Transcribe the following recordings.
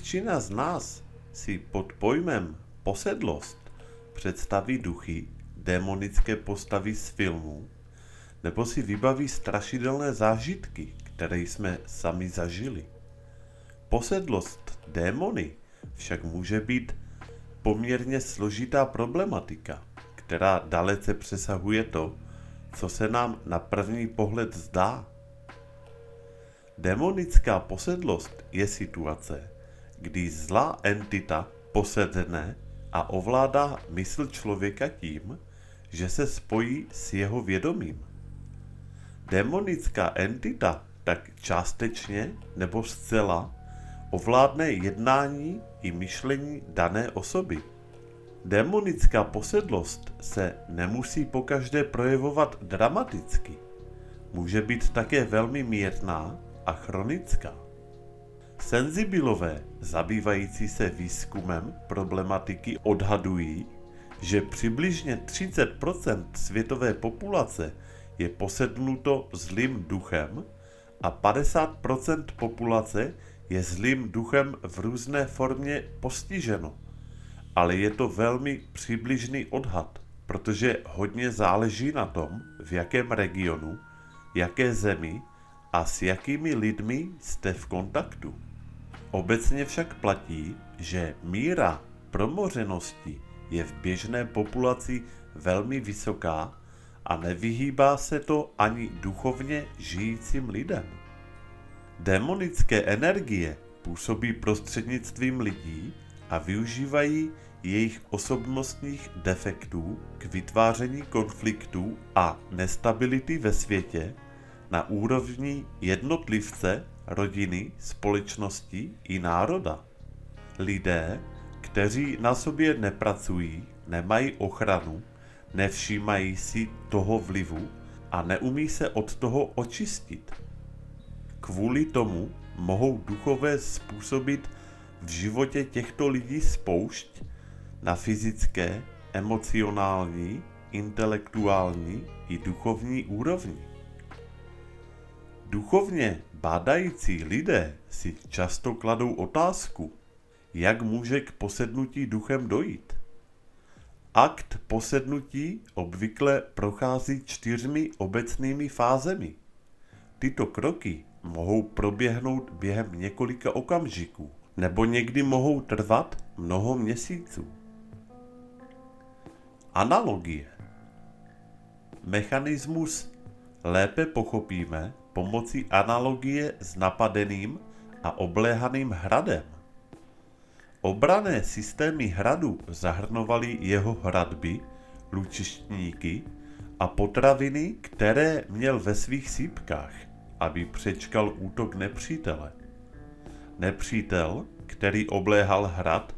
většina z nás si pod pojmem posedlost představí duchy, démonické postavy z filmů, nebo si vybaví strašidelné zážitky, které jsme sami zažili. Posedlost démony však může být poměrně složitá problematika, která dalece přesahuje to, co se nám na první pohled zdá. Démonická posedlost je situace, kdy zlá entita posedne a ovládá mysl člověka tím, že se spojí s jeho vědomím. Démonická entita tak částečně nebo zcela ovládne jednání i myšlení dané osoby. Démonická posedlost se nemusí pokaždé projevovat dramaticky. Může být také velmi mírná a chronická. Senzibilové zabývající se výzkumem problematiky odhadují, že přibližně 30% světové populace je posednuto zlým duchem a 50% populace je zlým duchem v různé formě postiženo. Ale je to velmi přibližný odhad, protože hodně záleží na tom, v jakém regionu, jaké zemi a s jakými lidmi jste v kontaktu. Obecně však platí, že míra promořenosti je v běžné populaci velmi vysoká a nevyhýbá se to ani duchovně žijícím lidem. Démonické energie působí prostřednictvím lidí a využívají jejich osobnostních defektů k vytváření konfliktů a nestability ve světě na úrovni jednotlivce, rodiny, společnosti i národa. Lidé, kteří na sobě nepracují, nemají ochranu, nevšímají si toho vlivu a neumí se od toho očistit. Kvůli tomu mohou duchové způsobit v životě těchto lidí spoušť na fyzické, emocionální, intelektuální i duchovní úrovni. Duchovně bádající lidé si často kladou otázku, jak může k posednutí duchem dojít. Akt posednutí obvykle prochází 4 obecnými fázemi. Tyto kroky mohou proběhnout během několika okamžiků, nebo někdy mohou trvat mnoho měsíců. Analogie. Mechanismus lépe pochopíme pomocí analogie s napadeným a obléhaným hradem. Obranné systémy hradu zahrnovaly jeho hradby, lučištníky a potraviny, které měl ve svých sýpkách, aby přečkal útok nepřítele. Nepřítel, který obléhal hrad,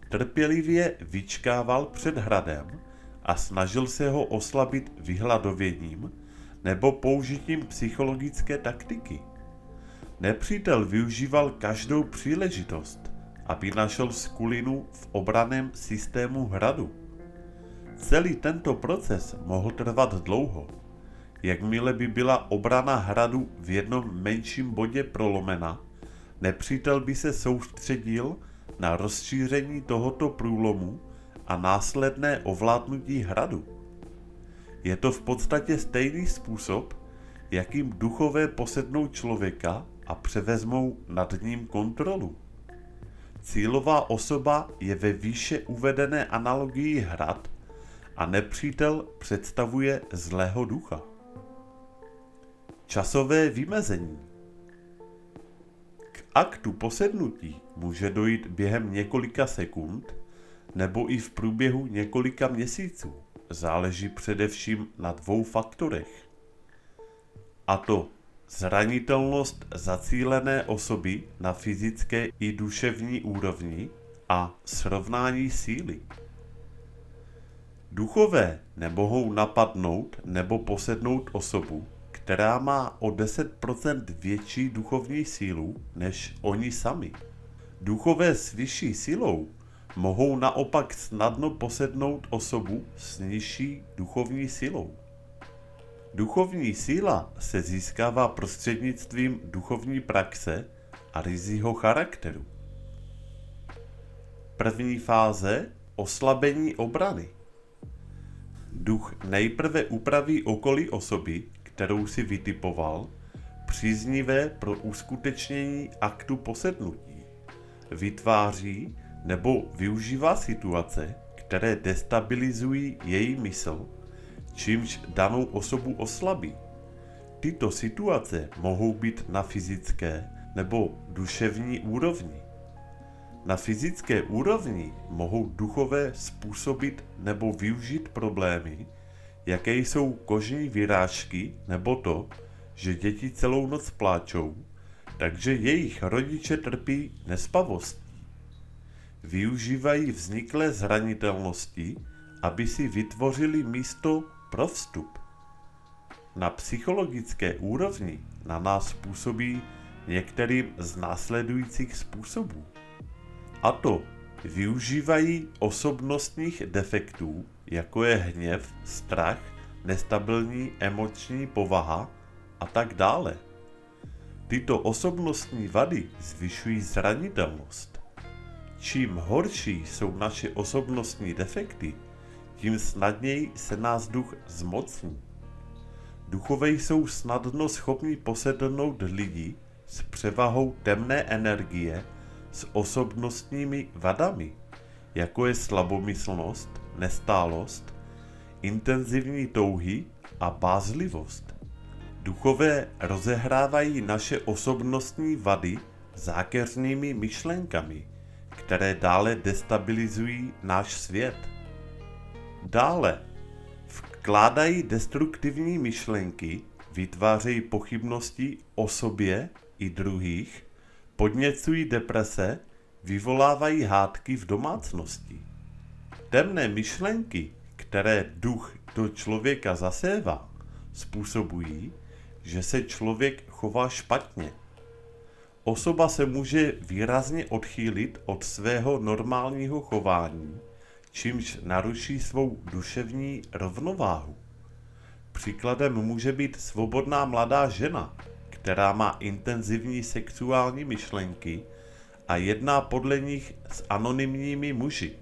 trpělivě vyčkával před hradem a snažil se ho oslabit vyhladověním nebo použitím psychologické taktiky. Nepřítel využíval každou příležitost, aby našel skulinu v obranném systému hradu. Celý tento proces mohl trvat dlouho. Jakmile by byla obrana hradu v jednom menším bodě prolomena, nepřítel by se soustředil na rozšíření tohoto průlomu a následné ovládnutí hradu. Je to v podstatě stejný způsob, jakým duchové posednou člověka a převezmou nad ním kontrolu. Cílová osoba je ve výše uvedené analogii hrad a nepřítel představuje zlého ducha. Časové vymezení. K aktu posednutí může dojít během několika sekund nebo i v průběhu několika měsíců. Záleží především na 2 faktorech. A to zranitelnost zacílené osoby na fyzické i duševní úrovni a srovnání síly. Duchové nemohou napadnout nebo posednout osobu, která má o 10% větší duchovní sílu než oni sami. Duchové s vyšší silou mohou naopak snadno posednout osobu s nižší duchovní silou. Duchovní síla se získává prostřednictvím duchovní praxe a ryzího charakteru. První fáze – oslabení obrany. Duch nejprve upraví okolí osoby, kterou si vytipoval, příznivé pro uskutečnění aktu posednutí. Vytváří nebo využívá situace, které destabilizují její mysl, čímž danou osobu oslabí. Tyto situace mohou být na fyzické nebo duševní úrovni. Na fyzické úrovni mohou duchové způsobit nebo využít problémy, jaké jsou kožní vyrážky nebo to, že děti celou noc pláčou, takže jejich rodiče trpí nespavostí. Využívají vzniklé zranitelnosti, aby si vytvořili místo pro vstup. Na psychologické úrovni na nás působí některým z následujících způsobů. A to využívají osobnostních defektů, jako je hněv, strach, nestabilní emoční povaha a tak dále. Tyto osobnostní vady zvyšují zranitelnost. Čím horší jsou naše osobnostní defekty, tím snadněji se nás duch zmocní. Duchové jsou snadno schopni posednout lidi s převahou temné energie s osobnostními vadami, jako je slabomyslnost, nestálost, intenzivní touhy a bázlivost. Duchové rozehrávají naše osobnostní vady zákeřnými myšlenkami, které dále destabilizují náš svět. Dále vkládají destruktivní myšlenky, vytvářejí pochybnosti o sobě i druhých, podněcují deprese, vyvolávají hádky v domácnosti. Temné myšlenky, které duch do člověka zasévá, způsobují, že se člověk chová špatně. Osoba se může výrazně odchýlit od svého normálního chování, čímž naruší svou duševní rovnováhu. Příkladem může být svobodná mladá žena, která má intenzivní sexuální myšlenky a jedná podle nich s anonymními muži.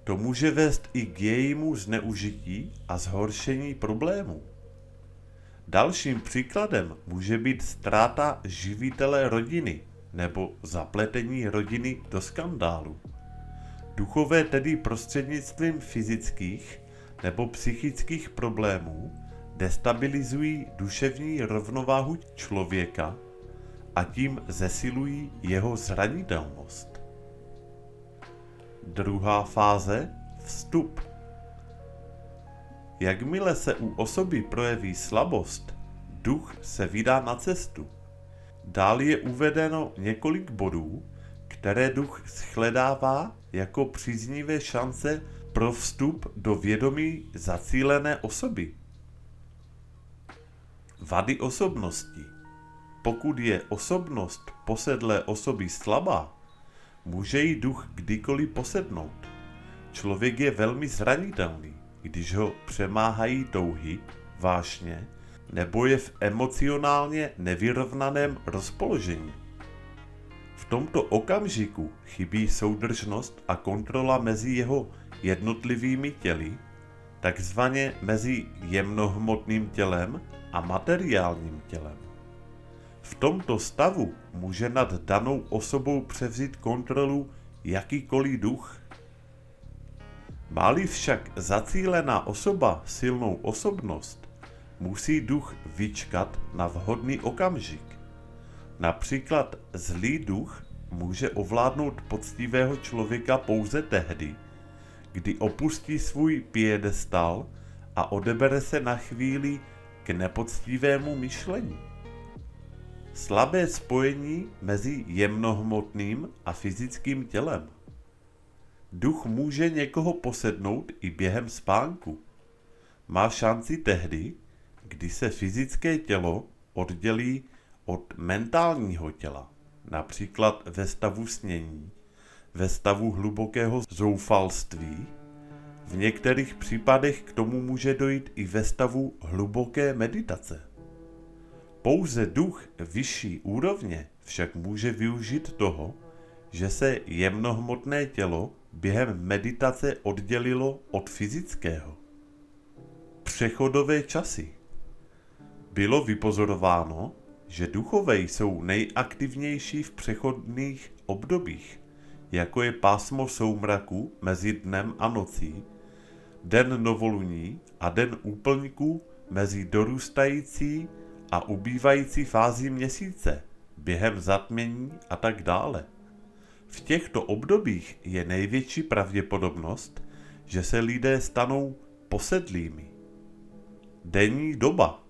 To může vést i k jejímu zneužití a zhoršení problémů. Dalším příkladem může být ztráta živitele rodiny nebo zapletení rodiny do skandálu. Duchové tedy prostřednictvím fyzických nebo psychických problémů destabilizují duševní rovnováhu člověka a tím zesilují jeho zranitelnost. Druhá fáze – vstup. Jakmile se u osoby projeví slabost, duch se vydá na cestu. Dál je uvedeno několik bodů, které duch shledává jako příznivé šance pro vstup do vědomí zacílené osoby. Vady osobnosti. Pokud je osobnost posedlé osoby slabá, může jí duch kdykoliv posednout. Člověk je velmi zranitelný, když ho přemáhají touhy, vášně, nebo je v emocionálně nevyrovnaném rozpoložení. V tomto okamžiku chybí soudržnost a kontrola mezi jeho jednotlivými těly, takzvaně mezi jemnohmotným tělem a materiálním tělem. V tomto stavu může nad danou osobou převzít kontrolu jakýkoliv duch. Má-li však zacílená osoba silnou osobnost, musí duch vyčkat na vhodný okamžik. Například zlý duch může ovládnout poctivého člověka pouze tehdy, kdy opustí svůj piedestal a odebere se na chvíli k nepoctivému myšlení. Slabé spojení mezi jemnohmotným a fyzickým tělem. Duch může někoho posednout i během spánku. Má šanci tehdy, kdy se fyzické tělo oddělí od mentálního těla, například ve stavu snění, ve stavu hlubokého zoufalství. V některých případech k tomu může dojít i ve stavu hluboké meditace. Pouze duch vyšší úrovně však může využít toho, že se jemnohmotné tělo během meditace oddělilo od fyzického. Přechodové časy. Bylo vypozorováno, že duchové jsou nejaktivnější v přechodných obdobích, jako je pásmo soumraku mezi dnem a nocí, den novoluní a den úplňku mezi dorůstající a ubývající fází měsíce, během zatmění a tak dále. V těchto obdobích je největší pravděpodobnost, že se lidé stanou posedlými. Denní doba.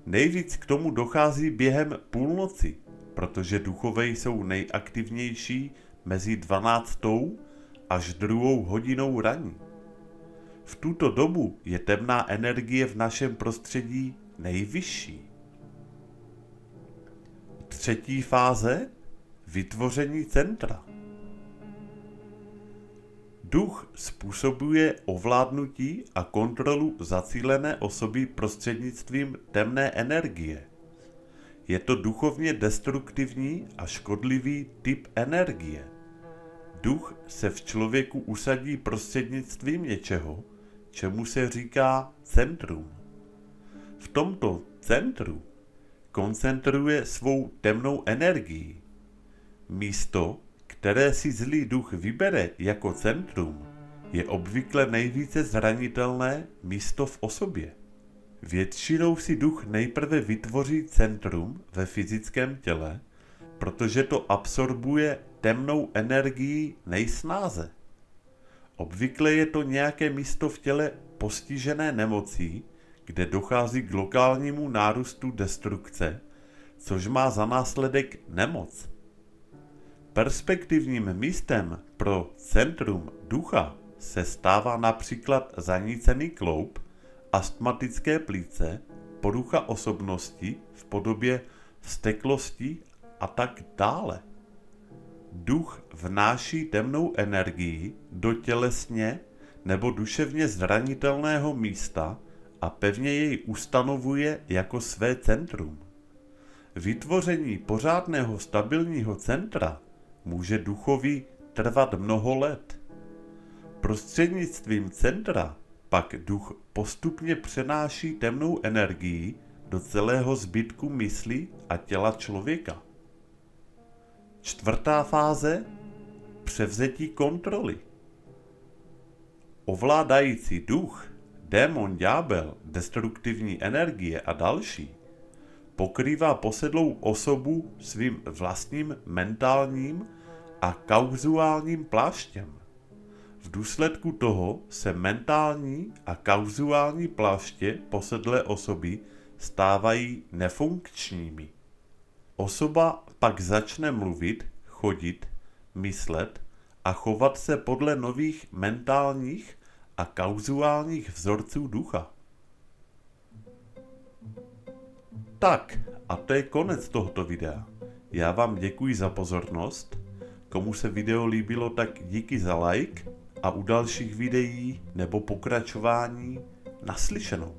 Nejvíc k tomu dochází během půlnoci, protože duchové jsou nejaktivnější mezi 12. až 2. hodinou ranní. V tuto dobu je temná energie v našem prostředí nejvyšší. Třetí fáze. Vytvoření centra. Duch způsobuje ovládnutí a kontrolu zacílené osoby prostřednictvím temné energie. Je to duchovně destruktivní a škodlivý typ energie. Duch se v člověku usadí prostřednictvím něčeho, čemu se říká centrum. V tomto centru koncentruje svou temnou energii. Místo, které si zlý duch vybere jako centrum, je obvykle nejvíce zranitelné místo v osobě. Většinou si duch nejprve vytvoří centrum ve fyzickém těle, protože to absorbuje temnou energii nejsnáze. Obvykle je to nějaké místo v těle postižené nemocí, kde dochází k lokálnímu nárůstu destrukce, což má za následek nemoc. Perspektivním místem pro centrum ducha se stává například zanícený kloub, astmatické plíce, porucha osobnosti v podobě vzteklosti a tak dále. Duch vnáší temnou energii do tělesně nebo duševně zranitelného místa a pevně jej ustanovuje jako své centrum. Vytvoření pořádného stabilního centra může duchovi trvat mnoho let. Prostřednictvím centra pak duch postupně přenáší temnou energii do celého zbytku mysli a těla člověka. Čtvrtá fáze. Převzetí kontroly. Ovládající duch, démon, ďábel, destruktivní energie a další pokrývá posedlou osobu svým vlastním mentálním a kauzuálním pláštěm. V důsledku toho se mentální a kauzuální pláště posedlé osoby stávají nefunkčními. Osoba pak začne mluvit, chodit, myslet a chovat se podle nových mentálních a kauzuálních vzorců ducha. Tak, a to je konec tohoto videa. Já vám děkuji za pozornost. Komu se video líbilo, tak díky za like a u dalších videí nebo pokračování naslyšenou.